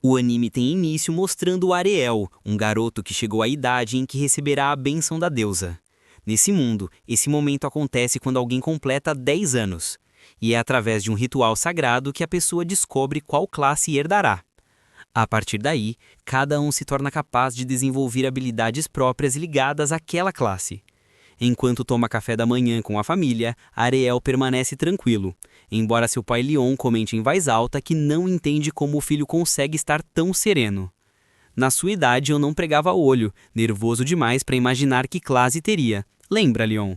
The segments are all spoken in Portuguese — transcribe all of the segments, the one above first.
O anime tem início mostrando o Ariel, um garoto que chegou à idade em que receberá a bênção da deusa. Nesse mundo, esse momento acontece quando alguém completa 10 anos, e é através de um ritual sagrado que a pessoa descobre qual classe herdará. A partir daí, cada um se torna capaz de desenvolver habilidades próprias ligadas àquela classe. Enquanto toma café da manhã com a família, Ariel permanece tranquilo, embora seu pai Leon comente em voz alta que não entende como o filho consegue estar tão sereno. Na sua idade eu não pregava o olho, nervoso demais para imaginar que classe teria. Lembra, Leon?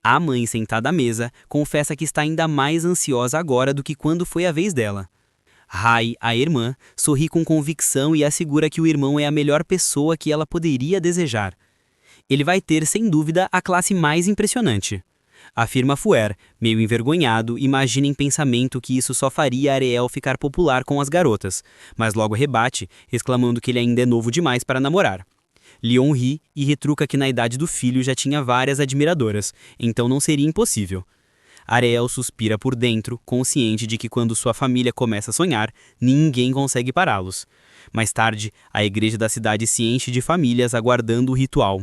A mãe, sentada à mesa, confessa que está ainda mais ansiosa agora do que quando foi a vez dela. Rai, a irmã, sorri com convicção e assegura que o irmão é a melhor pessoa que ela poderia desejar. Ele vai ter, sem dúvida, a classe mais impressionante. Afirma Fuer, meio envergonhado, imagina em pensamento que isso só faria Ariel ficar popular com as garotas, mas logo rebate, exclamando que ele ainda é novo demais para namorar. Leon ri e retruca que na idade do filho já tinha várias admiradoras, então não seria impossível. Ariel suspira por dentro, consciente de que quando sua família começa a sonhar, ninguém consegue pará-los. Mais tarde, a igreja da cidade se enche de famílias aguardando o ritual.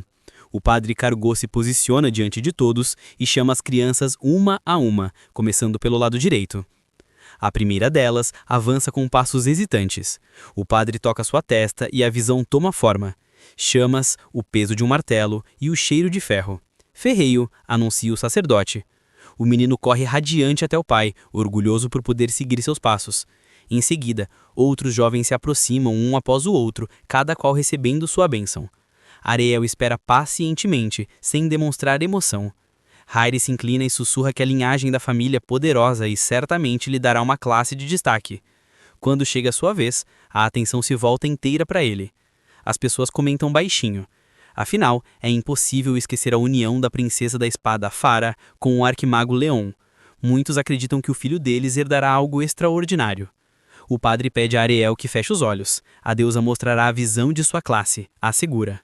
O padre Cargo se posiciona diante de todos e chama as crianças uma a uma, começando pelo lado direito. A primeira delas avança com passos hesitantes. O padre toca sua testa e a visão toma forma. Chamas, o peso de um martelo e o cheiro de ferro. Ferreio, anuncia o sacerdote. O menino corre radiante até o pai, orgulhoso por poder seguir seus passos. Em seguida, outros jovens se aproximam um após o outro, cada qual recebendo sua bênção. Ariel espera pacientemente, sem demonstrar emoção. Hairi se inclina e sussurra que a linhagem da família é poderosa e certamente lhe dará uma classe de destaque. Quando chega a sua vez, a atenção se volta inteira para ele. As pessoas comentam baixinho. Afinal, é impossível esquecer a união da princesa da espada Farah com o arquimago Leon. Muitos acreditam que o filho deles herdará algo extraordinário. O padre pede a Ariel que feche os olhos. A deusa mostrará a visão de sua classe, assegura.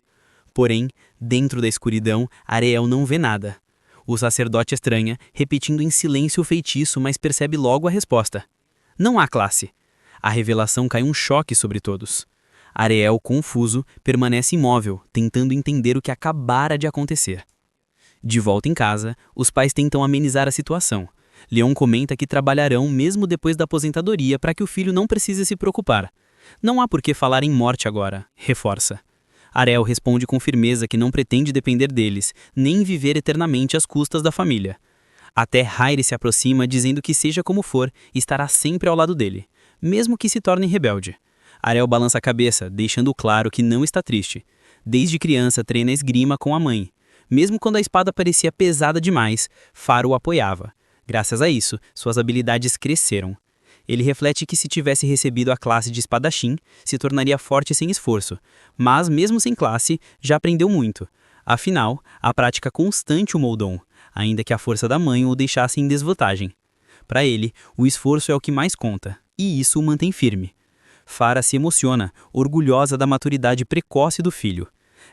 Porém, dentro da escuridão, Ariel não vê nada. O sacerdote estranha, repetindo em silêncio o feitiço, mas percebe logo a resposta. Não há classe. A revelação cai um choque sobre todos. Ariel, confuso, permanece imóvel, tentando entender o que acabara de acontecer. De volta em casa, os pais tentam amenizar a situação. Leon comenta que trabalharão mesmo depois da aposentadoria para que o filho não precise se preocupar. Não há por que falar em morte agora, reforça. Ariel responde com firmeza que não pretende depender deles, nem viver eternamente às custas da família. Até Hairi se aproxima dizendo que seja como for, estará sempre ao lado dele, mesmo que se torne rebelde. Ariel balança a cabeça, deixando claro que não está triste. Desde criança treina esgrima com a mãe. Mesmo quando a espada parecia pesada demais, Faro o apoiava. Graças a isso, suas habilidades cresceram. Ele reflete que se tivesse recebido a classe de espadachim, se tornaria forte sem esforço, mas mesmo sem classe, já aprendeu muito. Afinal, a prática constante o moldou, ainda que a força da mãe o deixasse em desvantagem. Para ele, o esforço é o que mais conta, e isso o mantém firme. Farah se emociona, orgulhosa da maturidade precoce do filho.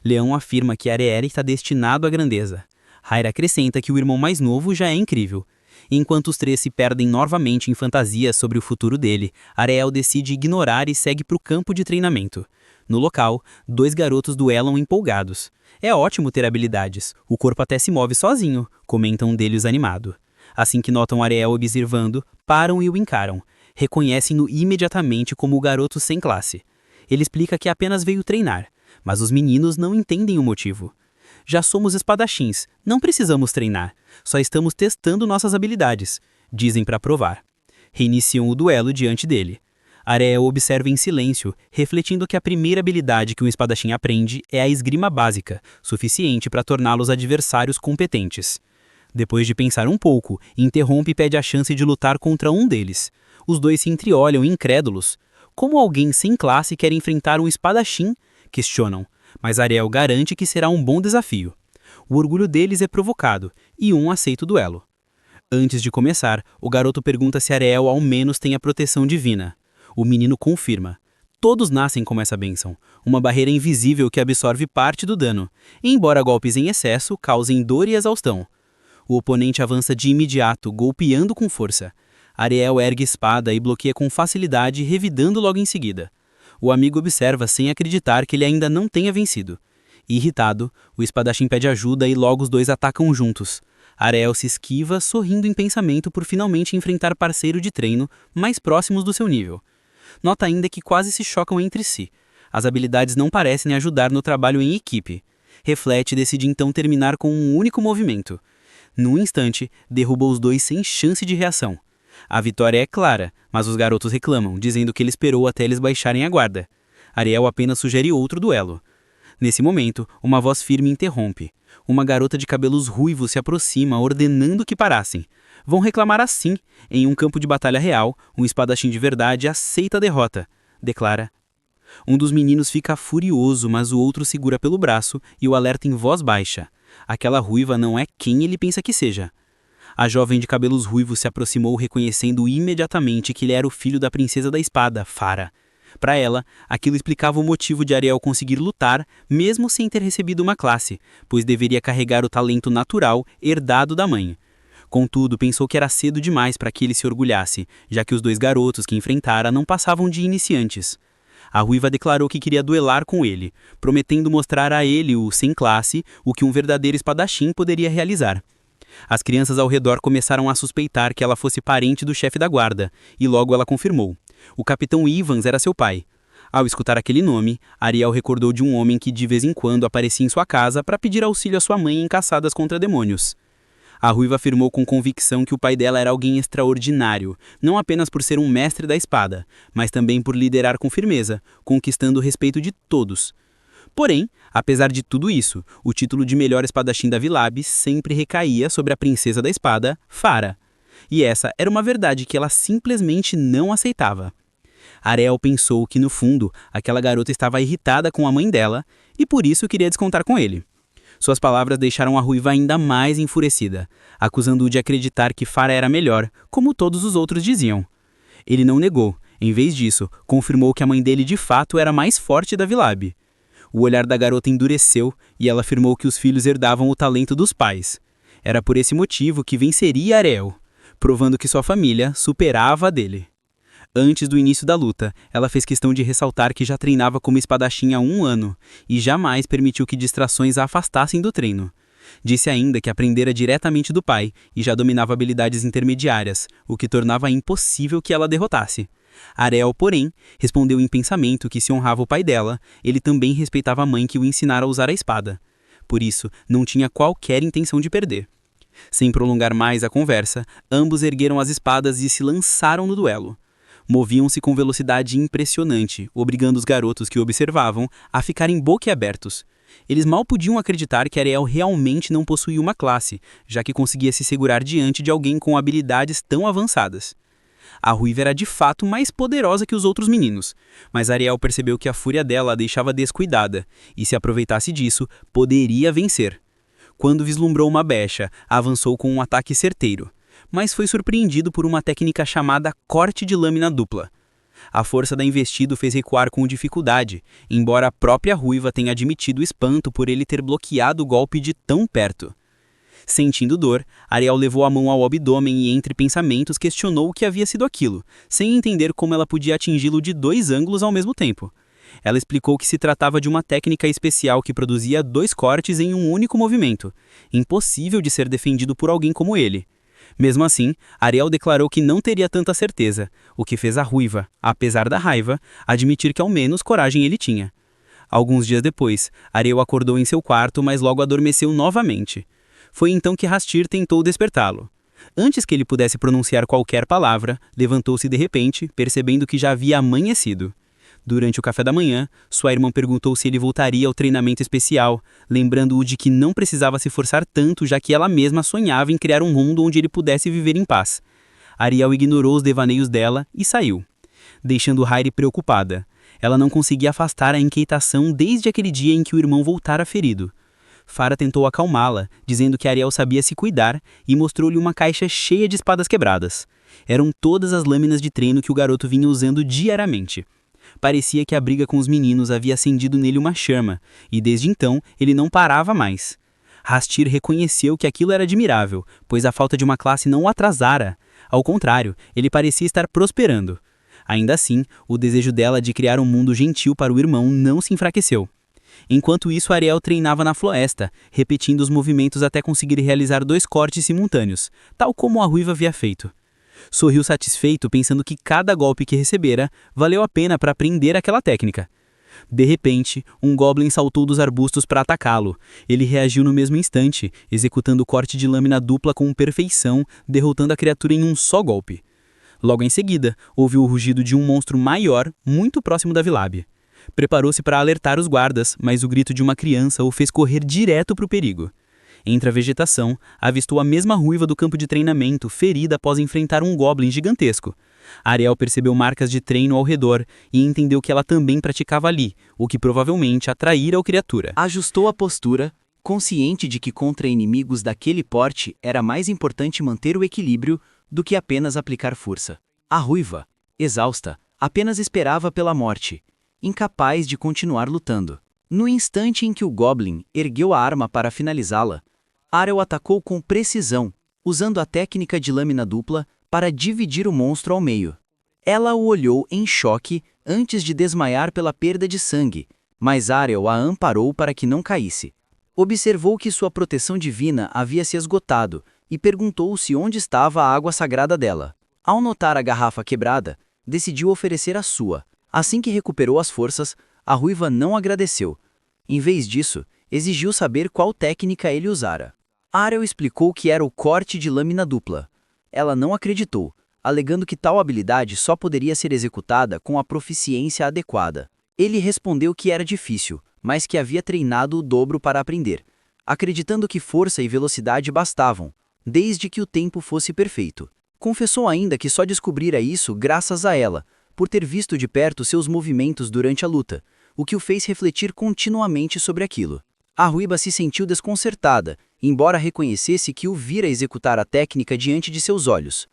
Leão afirma que Ariel está destinado à grandeza. Hairi acrescenta que o irmão mais novo já é incrível. Enquanto os três se perdem novamente em fantasias sobre o futuro dele, Ariel decide ignorar e segue para o campo de treinamento. No local, dois garotos duelam empolgados. É ótimo ter habilidades, o corpo até se move sozinho, comenta um deles animado. Assim que notam Ariel observando, param e o encaram. Reconhecem-no imediatamente como o garoto sem classe. Ele explica que apenas veio treinar, mas os meninos não entendem o motivo. Já somos espadachins, não precisamos treinar, só estamos testando nossas habilidades, dizem para provar. Reiniciam o duelo diante dele. Ariel observa em silêncio, refletindo que a primeira habilidade que um espadachim aprende é a esgrima básica, suficiente para torná-los adversários competentes. Depois de pensar um pouco, interrompe e pede a chance de lutar contra um deles. Os dois se entreolham incrédulos. Como alguém sem classe quer enfrentar um espadachim? Questionam. Mas Ariel garante que será um bom desafio. O orgulho deles é provocado, e um aceita o duelo. Antes de começar, o garoto pergunta se Ariel ao menos tem a proteção divina. O menino confirma. Todos nascem com essa bênção, uma barreira invisível que absorve parte do dano, embora golpes em excesso causem dor e exaustão. O oponente avança de imediato, golpeando com força. Ariel ergue espada e bloqueia com facilidade, revidando logo em seguida. O amigo observa sem acreditar que ele ainda não tenha vencido. Irritado, o espadachim pede ajuda e logo os dois atacam juntos. Ariel se esquiva, sorrindo em pensamento por finalmente enfrentar parceiro de treino mais próximos do seu nível. Nota ainda que quase se chocam entre si. As habilidades não parecem ajudar no trabalho em equipe. Reflete e decide então terminar com um único movimento. Num instante, derruba os dois sem chance de reação. A vitória é clara, mas os garotos reclamam, dizendo que ele esperou até eles baixarem a guarda. Ariel apenas sugere outro duelo. Nesse momento, uma voz firme interrompe. Uma garota de cabelos ruivos se aproxima, ordenando que parassem. Vão reclamar assim. Em um campo de batalha real, um espadachim de verdade aceita a derrota. Declara. Um dos meninos fica furioso, mas o outro segura pelo braço e o alerta em voz baixa. Aquela ruiva não é quem ele pensa que seja. A jovem de cabelos ruivos se aproximou reconhecendo imediatamente que ele era o filho da princesa da espada, Farah. Para ela, aquilo explicava o motivo de Ariel conseguir lutar, mesmo sem ter recebido uma classe, pois deveria carregar o talento natural herdado da mãe. Contudo, pensou que era cedo demais para que ele se orgulhasse, já que os dois garotos que enfrentara não passavam de iniciantes. A ruiva declarou que queria duelar com ele, prometendo mostrar a ele, o sem classe, o que um verdadeiro espadachim poderia realizar. As crianças ao redor começaram a suspeitar que ela fosse parente do chefe da guarda, e logo ela confirmou. O capitão Ivans era seu pai. Ao escutar aquele nome, Ariel recordou de um homem que de vez em quando aparecia em sua casa para pedir auxílio à sua mãe em caçadas contra demônios. A ruiva afirmou com convicção que o pai dela era alguém extraordinário, não apenas por ser um mestre da espada, mas também por liderar com firmeza, conquistando o respeito de todos. Porém, apesar de tudo isso, o título de melhor espadachim da Vilab sempre recaía sobre a princesa da espada, Farah. E essa era uma verdade que ela simplesmente não aceitava. Ariel pensou que, no fundo, aquela garota estava irritada com a mãe dela e por isso queria descontar com ele. Suas palavras deixaram a ruiva ainda mais enfurecida, acusando-o de acreditar que Farah era melhor, como todos os outros diziam. Ele não negou, em vez disso, confirmou que a mãe dele de fato era mais forte da Vilab. O olhar da garota endureceu e ela afirmou que os filhos herdavam o talento dos pais. Era por esse motivo que venceria Ariel, provando que sua família superava a dele. Antes do início da luta, ela fez questão de ressaltar que já treinava como espadachim há 1 ano e jamais permitiu que distrações a afastassem do treino. Disse ainda que aprendera diretamente do pai e já dominava habilidades intermediárias, o que tornava impossível que ela derrotasse. Ariel, porém, respondeu em pensamento que se honrava o pai dela, ele também respeitava a mãe que o ensinara a usar a espada. Por isso, não tinha qualquer intenção de perder. Sem prolongar mais a conversa, ambos ergueram as espadas e se lançaram no duelo. Moviam-se com velocidade impressionante, obrigando os garotos que o observavam a ficarem boquiabertos. Eles mal podiam acreditar que Ariel realmente não possuía uma classe, já que conseguia se segurar diante de alguém com habilidades tão avançadas. A ruiva era de fato mais poderosa que os outros meninos, mas Ariel percebeu que a fúria dela a deixava descuidada, e se aproveitasse disso, poderia vencer. Quando vislumbrou uma brecha, avançou com um ataque certeiro, mas foi surpreendido por uma técnica chamada corte de lâmina dupla. A força da investida o fez recuar com dificuldade, embora a própria ruiva tenha admitido o espanto por ele ter bloqueado o golpe de tão perto. Sentindo dor, Ariel levou a mão ao abdômen e entre pensamentos questionou o que havia sido aquilo, sem entender como ela podia atingi-lo de 2 ângulos ao mesmo tempo. Ela explicou que se tratava de uma técnica especial que produzia 2 cortes em um único movimento, impossível de ser defendido por alguém como ele. Mesmo assim, Ariel declarou que não teria tanta certeza, o que fez a ruiva, apesar da raiva, admitir que ao menos coragem ele tinha. Alguns dias depois, Ariel acordou em seu quarto, mas logo adormeceu novamente. Foi então que Rastir tentou despertá-lo. Antes que ele pudesse pronunciar qualquer palavra, levantou-se de repente, percebendo que já havia amanhecido. Durante o café da manhã, sua irmã perguntou se ele voltaria ao treinamento especial, lembrando-o de que não precisava se forçar tanto, já que ela mesma sonhava em criar um mundo onde ele pudesse viver em paz. Ariel ignorou os devaneios dela e saiu, deixando Hairi preocupada. Ela não conseguia afastar a inquietação desde aquele dia em que o irmão voltara ferido. Farah tentou acalmá-la, dizendo que Ariel sabia se cuidar e mostrou-lhe uma caixa cheia de espadas quebradas. Eram todas as lâminas de treino que o garoto vinha usando diariamente. Parecia que a briga com os meninos havia acendido nele uma chama, e desde então ele não parava mais. Rastir reconheceu que aquilo era admirável, pois a falta de uma classe não o atrasara. Ao contrário, ele parecia estar prosperando. Ainda assim, o desejo dela de criar um mundo gentil para o irmão não se enfraqueceu. Enquanto isso, Ariel treinava na floresta, repetindo os movimentos até conseguir realizar 2 cortes simultâneos, tal como a ruiva havia feito. Sorriu satisfeito pensando que cada golpe que recebera valeu a pena para aprender aquela técnica. De repente, um goblin saltou dos arbustos para atacá-lo. Ele reagiu no mesmo instante, executando o corte de lâmina dupla com perfeição, derrotando a criatura em um só golpe. Logo em seguida, ouviu o rugido de um monstro maior, muito próximo da Vilab. Preparou-se para alertar os guardas, mas o grito de uma criança o fez correr direto para o perigo. Entre a vegetação, avistou a mesma ruiva do campo de treinamento, ferida após enfrentar um goblin gigantesco. Ariel percebeu marcas de treino ao redor e entendeu que ela também praticava ali, o que provavelmente atraíra a criatura. Ajustou a postura, consciente de que contra inimigos daquele porte era mais importante manter o equilíbrio do que apenas aplicar força. A ruiva, exausta, apenas esperava pela morte, incapaz de continuar lutando. No instante em que o Goblin ergueu a arma para finalizá-la, Ariel atacou com precisão, usando a técnica de lâmina dupla para dividir o monstro ao meio. Ela o olhou em choque antes de desmaiar pela perda de sangue, mas Ariel a amparou para que não caísse. Observou que sua proteção divina havia se esgotado e perguntou-se onde estava a água sagrada dela. Ao notar a garrafa quebrada, decidiu oferecer a sua. Assim que recuperou as forças, a ruiva não agradeceu. Em vez disso, exigiu saber qual técnica ele usara. Ariel explicou que era o corte de lâmina dupla. Ela não acreditou, alegando que tal habilidade só poderia ser executada com a proficiência adequada. Ele respondeu que era difícil, mas que havia treinado o dobro para aprender, acreditando que força e velocidade bastavam, desde que o tempo fosse perfeito. Confessou ainda que só descobrira isso graças a ela, por ter visto de perto seus movimentos durante a luta, o que o fez refletir continuamente sobre aquilo. A ruiva se sentiu desconcertada, embora reconhecesse que o vira executar a técnica diante de seus olhos.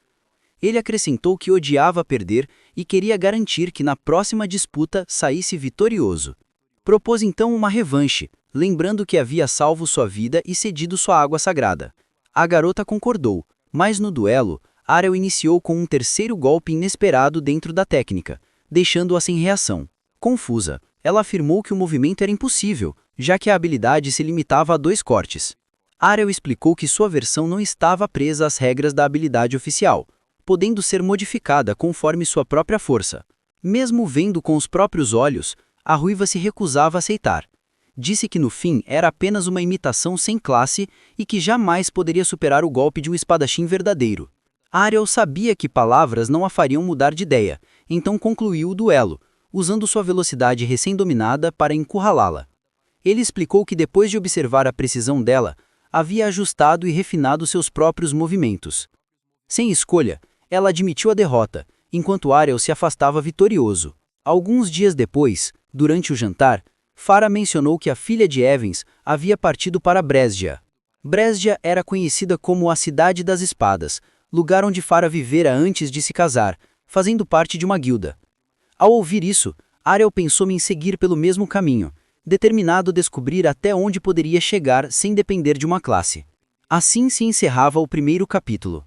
Ele acrescentou que odiava perder e queria garantir que na próxima disputa saísse vitorioso. Propôs então uma revanche, lembrando que havia salvo sua vida e cedido sua água sagrada. A garota concordou, mas no duelo, Ariel iniciou com um terceiro golpe inesperado dentro da técnica, deixando-a sem reação. Confusa, ela afirmou que o movimento era impossível, já que a habilidade se limitava a 2 cortes. Ariel explicou que sua versão não estava presa às regras da habilidade oficial, podendo ser modificada conforme sua própria força. Mesmo vendo com os próprios olhos, a ruiva se recusava a aceitar. Disse que no fim era apenas uma imitação sem classe e que jamais poderia superar o golpe de um espadachim verdadeiro. Ariel sabia que palavras não a fariam mudar de ideia, então concluiu o duelo, usando sua velocidade recém-dominada para encurralá-la. Ele explicou que depois de observar a precisão dela, havia ajustado e refinado seus próprios movimentos. Sem escolha, ela admitiu a derrota, enquanto Ariel se afastava vitorioso. Alguns dias depois, durante o jantar, Farah mencionou que a filha de Evans havia partido para Brescia. Brescia era conhecida como a Cidade das Espadas, lugar onde Farah vivera antes de se casar, fazendo parte de uma guilda. Ao ouvir isso, Ariel pensou em seguir pelo mesmo caminho, determinado a descobrir até onde poderia chegar sem depender de uma classe. Assim se encerrava o primeiro capítulo.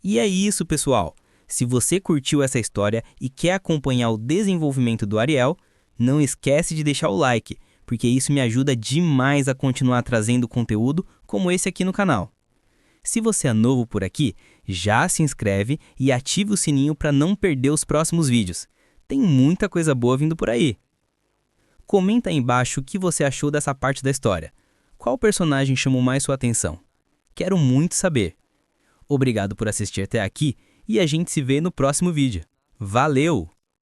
E é isso, pessoal. Se você curtiu essa história e quer acompanhar o desenvolvimento do Ariel, não esquece de deixar o like, porque isso me ajuda demais a continuar trazendo conteúdo como esse aqui no canal. Se você é novo por aqui, já se inscreve e ative o sininho para não perder os próximos vídeos. Tem muita coisa boa vindo por aí. Comenta aí embaixo o que você achou dessa parte da história. Qual personagem chamou mais sua atenção? Quero muito saber. Obrigado por assistir até aqui e a gente se vê no próximo vídeo. Valeu!